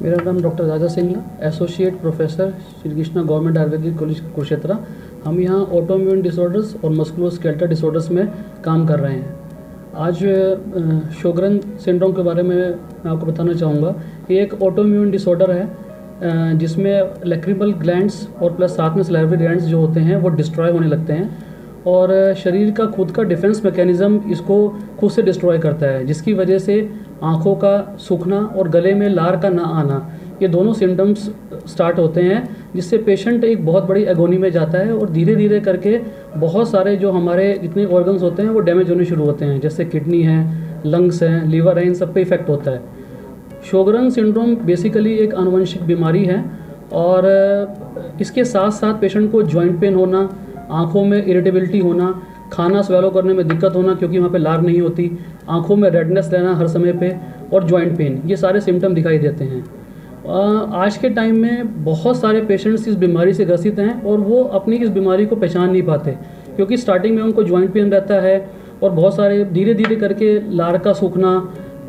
मेरा नाम डॉक्टर राजा सिंह है, associate professor Shri Krishna government Ayurvedic college Kurukshetra. हम यहाँ ऑटोइम्यून डिसऑर्डर्स और मस्कुलोस्केलेटल डिसऑर्डर्स में काम कर रहे हैं। आज शोगरन सिंड्रोम के बारे में मैं आपको बताना चाहूँगा। ये एक ऑटोइम्यून डिसऑर्डर है जिसमें लैक्रिमल ग्लैंड्स और प्लस साथ में सलाइवरी ग्लैंड्स जो होते हैं वो डिस्ट्रॉय होने लगते हैं और शरीर का खुद का डिफेंस मैकेनिज़्म इसको खुद से डिस्ट्रॉय करता है, जिसकी वजह से आँखों का सूखना और गले में लार का ना आना, ये दोनों सिम्टम्स स्टार्ट होते हैं, जिससे पेशेंट एक बहुत बड़ी एगोनी में जाता है और धीरे धीरे करके बहुत सारे जो हमारे जितने ऑर्गन्स होते हैं वो डैमेज होने शुरू होते हैं, जैसे किडनी है, लंग्स हैं, लीवर है, इन सब पे इफेक्ट होता है। शोगरन सिंड्रोम बेसिकली एक आनुवंशिक बीमारी है और इसके साथ साथ पेशेंट को जॉइंट पेन होना, आँखों में इरिटेबिलिटी होना, खाना स्वेलो करने में दिक्कत होना क्योंकि वहाँ पे लार नहीं होती, आँखों में रेडनेस रहना हर समय पे और जॉइंट पेन, ये सारे सिम्टम दिखाई देते हैं। आज के टाइम में बहुत सारे पेशेंट्स इस बीमारी से ग्रसित हैं और वो अपनी इस बीमारी को पहचान नहीं पाते क्योंकि स्टार्टिंग में उनको जॉइंट पेन रहता है और बहुत सारे धीरे धीरे करके लार का सूखना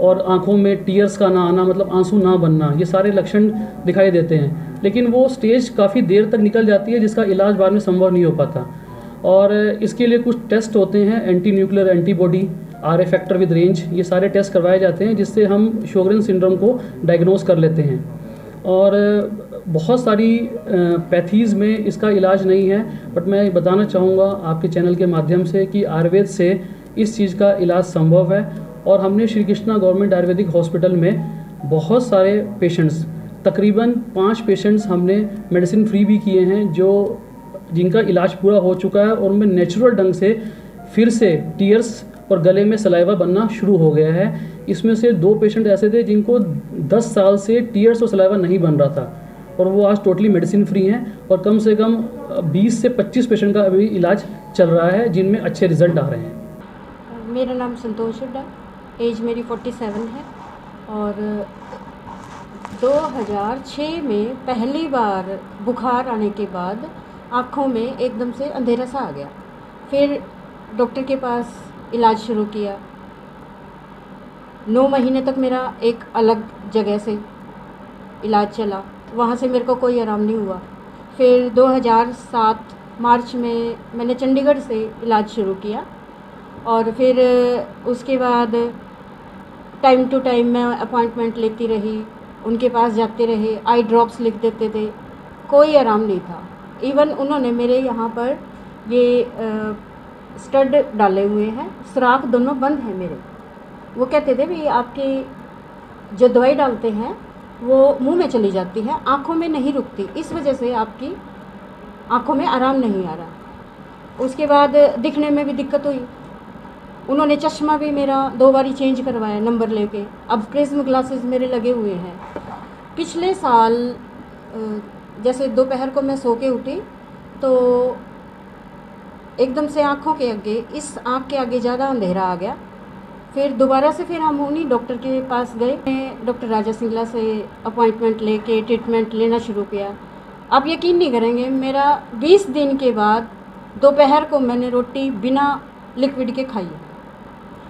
और आँखों में टीयर्स का ना आना, मतलब आंसू ना बनना, ये सारे लक्षण दिखाई देते हैं। लेकिन वो स्टेज काफ़ी देर तक निकल जाती है जिसका इलाज बाद में संभव नहीं हो पाता और इसके लिए कुछ टेस्ट होते हैं, anti nuclear antibody, R A factor with range, ये सारे टेस्ट करवाए जाते हैं जिससे हम शोगरन सिंड्रोम को डायग्नोस कर लेते हैं। और बहुत सारी पैथीज़ में इसका इलाज नहीं है, बट मैं बताना चाहूँगा आपके चैनल के माध्यम से कि आयुर्वेद से इस चीज़ का इलाज संभव है और हमने श्री कृष्णा गवर्नमेंट आयुर्वेदिक हॉस्पिटल में बहुत सारे पेशेंट्स, तकरीबन 5 पेशेंट्स हमने मेडिसिन फ्री भी किए हैं जो जिनका इलाज पूरा हो चुका है और उनमें नेचुरल ढंग से फिर से टीयर्स और गले में सलाइवा बनना शुरू हो गया है। इसमें से 2 पेशेंट ऐसे थे जिनको 10 साल से टीयर्स और सलाइवा नहीं बन रहा था और वो आज टोटली मेडिसिन फ्री हैं और कम से कम 20 से 25 पेशेंट का अभी इलाज चल रहा है जिनमें अच्छे रिजल्ट आ रहे हैं। मेरा नाम संतोष हुड्डा, एज मेरी 47 है और 2006 में पहली बार बुखार आने के बाद आँखों में एकदम से अंधेरा सा आ गया। फिर डॉक्टर के पास इलाज शुरू किया। 9 महीने तक मेरा एक अलग जगह से इलाज चला, वहाँ से मेरे को कोई आराम नहीं हुआ। फिर 2007 मार्च में मैंने चंडीगढ़ से इलाज शुरू किया और फिर उसके बाद टाइम टू टाइम मैं अपॉइंटमेंट लेती रही, उनके पास जाते रहे, आई ड्रॉप्स लिख देते थे, कोई आराम नहीं था। इवन उन्होंने मेरे यहाँ पर ये स्टड डाले हुए हैं, सुराख दोनों बंद हैं मेरे। वो कहते थे भी आपकी जो दवाई डालते हैं वो मुंह में चली जाती है, आँखों में नहीं रुकती, इस वजह से आपकी आँखों में आराम नहीं आ रहा। उसके बाद दिखने में भी दिक्कत हुई। उन्होंने चश्मा भी मेरा 2 बारी चेंज करवाया नंबर लेके, अब प्रिज्म ग्लासेस मेरे लगे हुए हैं। पिछले साल जैसे दोपहर को मैं सो के उठी तो एकदम से आँखों के आगे, इस आँख के आगे ज़्यादा अंधेरा आ गया। फिर दोबारा से फिर हम उन्हीं डॉक्टर के पास गए। मैं डॉक्टर राजा सिंगला से अपॉइंटमेंट लेके ट्रीटमेंट लेना शुरू किया। आप यकीन नहीं करेंगे, मेरा 20 दिन के बाद दोपहर को मैंने रोटी बिना लिक्विड के खाई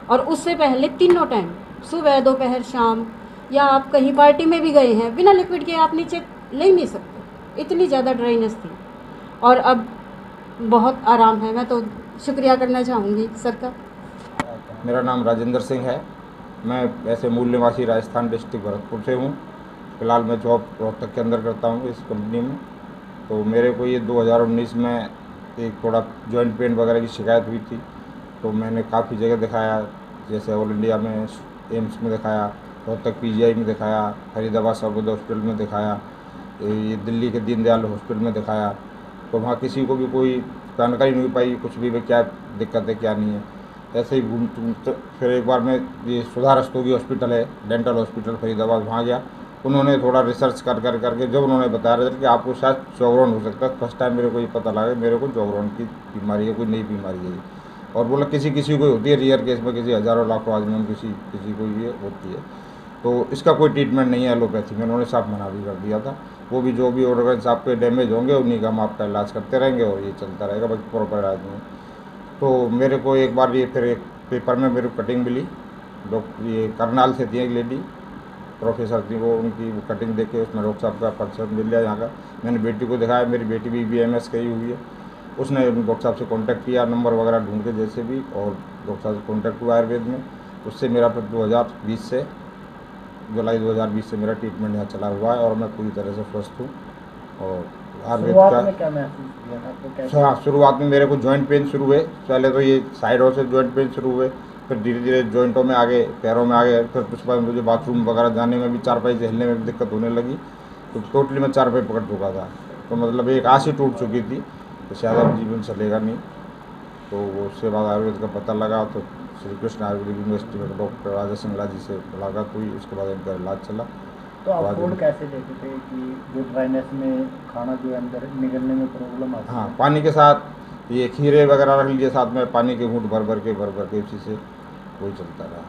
और उससे पहले तीनों टाइम, सुबह, दोपहर, शाम, या आप कहीं पार्टी में भी गए हैं, बिना लिक्विड के आप नीचे ले ही नहीं सकते, इतनी ज़्यादा ड्राइनेस थी। और अब बहुत आराम है। मैं तो शुक्रिया करना चाहूँगी सर का। मेरा नाम राजेंद्र सिंह है। मैं वैसे मूल निवासी राजस्थान डिस्ट्रिक्ट भरतपुर से हूँ। फ़िलहाल मैं जॉब रोहतक के अंदर करता हूँ इस कंपनी में। तो मेरे को ये 2019 में एक थोड़ा जॉइंट पेन वगैरह की शिकायत हुई थी, तो मैंने काफ़ी जगह दिखाया, जैसे ऑल इंडिया में एम्स में दिखाया, रोहतक PGI में दिखाया, फरीदाबाद सर्वोदय हॉस्पिटल में दिखाया, ये दिल्ली के दीनदयाल हॉस्पिटल में दिखाया। तो वहाँ किसी को भी कोई जानकारी नहीं पाई कुछ भी क्या दिक्कत है क्या नहीं है। ऐसे ही घूम फिर एक बार मैं ये सुधा रस्तोगी हॉस्पिटल है, डेंटल हॉस्पिटल फरीदाबाद, वहाँ गया। उन्होंने थोड़ा रिसर्च करके जब उन्होंने बताया कि आपको शायद जॉगरन हो सकता है, फर्स्ट टाइम मेरे को ये पता लगा मेरे को जॉगरन की बीमारी है, कोई नई बीमारी है। और बोला किसी को होती है, रेयर केस में किसी हज़ारों लाखों आदमी में किसी को ये होती है, तो इसका कोई ट्रीटमेंट नहीं है एलोपैथी में। उन्होंने साफ मना भी कर दिया था। वो भी जो भी ऑर्गन्स आपके डैमेज होंगे उन्हीं का हम आपका इलाज करते रहेंगे और ये चलता रहेगा, बाकी प्रॉपर इलाज नहीं। तो मेरे को एक बार ये फिर एक पेपर में मेरे को कटिंग मिली, डॉक्टर ये करनाल से थी एक लेडी, प्रोफेसर थी, वो उनकी वो कटिंग देख के उसमें डॉक्टर साहब का परिचय मिल गया यहाँ का। मैंने बेटी को दिखाया, मेरी बेटी भी BMS करी हुई है। उसने डॉक्टर साहब से कांटेक्ट किया, नंबर वगैरह ढूंढ के जैसे भी, और डॉक्टर साहब से कांटेक्ट हुआ आयुर्वेद में। उससे मेरा फिर 2020 से जुलाई 2020 से मेरा ट्रीटमेंट यहाँ चला हुआ है और मैं पूरी तरह से स्वस्थ हूँ। और आयुर्वेद का क्या महसूस किया था आपको, कैसे? हाँ, शुरुआत में मेरे को जॉइंट पेन शुरू हुए। पहले तो ये साइडों से जॉइंट पेन शुरू हुए, फिर धीरे धीरे जॉइंटों में आगे, पैरों में आगे, फिर कुछ बाद मुझे बाथरूम वगैरह जाने में भी, चारपाई से हिलने में भी दिक्कत होने लगी। तो टोटली मैं चारपाई पकड़ चुका था, तो मतलब एक आँख ही टूट चुकी थी, तो शायद अब जीवन चलेगा नहीं। तो वो उसके बाद आयुर्वेद का पता लगा, तो श्री कृष्ण आयुर्वेदिक यूनिवर्सिटी में डॉक्टर राजा सिंगला जी से मुलाकात हुई। उसके बाद इनका इलाज चला। तो आप फूड कैसे देते थे कि जो ड्राइनेस में खाना जो है अंदर निकलने में प्रॉब्लम आती है? हाँ, पानी के साथ ये खीरे वगैरह रख लीजिए साथ में, पानी के घूंट भर भर के उसी से वही चलता रहा।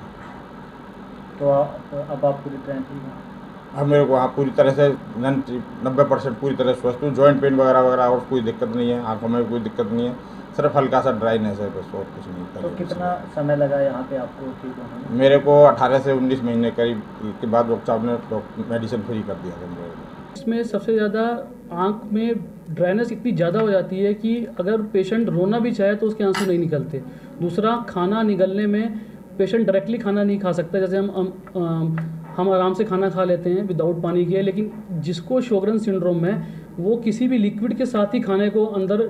तो अब आप पूरी तरह ठीक हैं? अब मेरे को हाँ पूरी तरह से 90% पूरी तरह स्वस्थ हूँ। जॉइंट पेन वगैरह और कोई दिक्कत नहीं है, आंखों में कोई दिक्कत नहीं है, सिर्फ हल्का सा ड्राइनेस है बस, और कुछ नहीं। तो कितना समय लगा यहाँ पे आपको ठीक होने में? मेरे को 18 से 19 महीने करीब के बाद डॉक्टर साहब ने मेडिसिन फ्री कर दिया था मेरे को। इसमें सबसे ज़्यादा आँख में ड्राइनेस इतनी ज़्यादा हो जाती है कि अगर पेशेंट रोना भी चाहे तो उसके आंसू नहीं निकलते। दूसरा, खाना निगलने में पेशेंट डायरेक्टली खाना नहीं खा सकता। जैसे हम आराम से खाना खा लेते हैं विदाउट पानी के, लेकिन जिसको शोगरन सिंड्रोम है वो किसी भी लिक्विड के साथ ही खाने को अंदर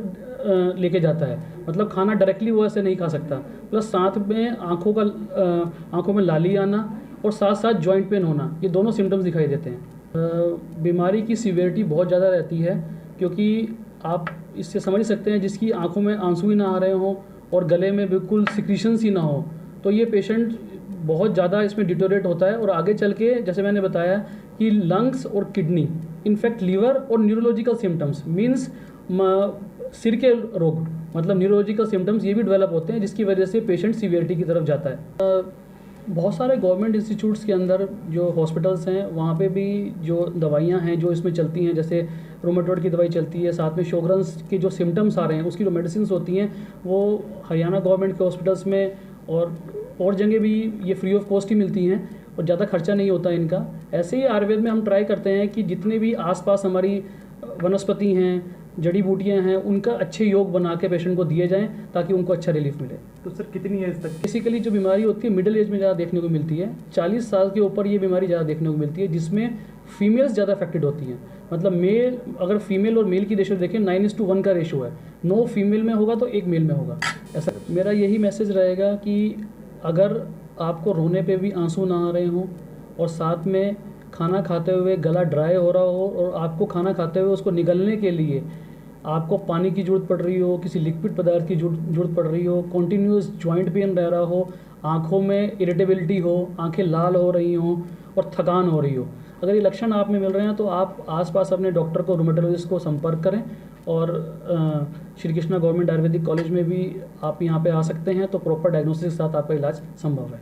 लेके जाता है, मतलब खाना डायरेक्टली वो ऐसे नहीं खा सकता। प्लस साथ में आँखों में लाली आना और साथ साथ जॉइंट पेन होना, ये दोनों सिम्टम्स दिखाई देते हैं। बीमारी की सीवियरिटी बहुत ज़्यादा रहती है, क्योंकि आप इससे समझ सकते हैं जिसकी आंखों में आंसू ही ना आ रहे हों और गले में बिल्कुल सिक्रीशंस ही ना हो, तो ये पेशेंट बहुत ज़्यादा इसमें डिटोरेट होता है। और आगे चल के जैसे मैंने बताया कि लंग्स और किडनी, इनफैक्ट लीवर और न्यूरोलॉजिकल सिम्टम्स मीन्स सिर के रोग, मतलब न्यूरोलॉजिकल सिम्टम्स ये भी डेवलप होते हैं, जिसकी वजह से पेशेंट सीवियरिटी की तरफ जाता है। बहुत सारे गवर्नमेंट इंस्टीट्यूट्स के अंदर जो हॉस्पिटल्स हैं वहाँ पे भी जो दवाइयाँ हैं जो इसमें चलती हैं, जैसे रोमेटॉइड की दवाई चलती है, साथ में शोगरन्स के जो सिम्टम्स आ रहे हैं उसकी जो मेडिसिन होती हैं वो हरियाणा गवर्नमेंट के हॉस्पिटल्स में और जगह भी ये फ्री ऑफ कॉस्ट ही मिलती हैं और ज़्यादा खर्चा नहीं होता इनका। ऐसे ही आयुर्वेद में हम ट्राई करते हैं कि जितने भी आसपास हमारी वनस्पति हैं, जड़ी बूटियां हैं, उनका अच्छे योग बना के पेशेंट को दिए जाएं ताकि उनको अच्छा रिलीफ मिले। तो सर कितनी एज तक? बेसिकली जो बीमारी होती है मिडिल एज में ज़्यादा देखने को मिलती है, 40 साल के ऊपर ये बीमारी ज़्यादा देखने को मिलती है, जिसमें फीमेल्स ज़्यादा अफेक्टेड होती हैं। मतलब मेल, अगर फीमेल और मेल की रेशो देखें 9:1 का रेशो है, 9 फीमेल में होगा तो 1 मेल में होगा। ऐसा मेरा यही मैसेज रहेगा कि अगर आपको रोने पे भी आंसू ना आ रहे हों और साथ में खाना खाते हुए गला ड्राई हो रहा हो और आपको खाना खाते हुए उसको निगलने के लिए आपको पानी की ज़रूरत पड़ रही हो, किसी लिक्विड पदार्थ की ज़रूरत पड़ रही हो, कॉन्टीन्यूस जॉइंट पेन रह रहा हो, आँखों में इरिटेबिलिटी हो, आँखें लाल हो रही हों और थकान हो रही हो, अगर ये लक्षण आप में मिल रहे हैं तो आप आसपास अपने डॉक्टर को, रूमेटोलॉजिस्ट को संपर्क करें। और श्री कृष्णा गवर्नमेंट आयुर्वेदिक कॉलेज में भी आप यहाँ पे आ सकते हैं, तो प्रॉपर डायग्नोसिस के साथ आपका इलाज संभव है।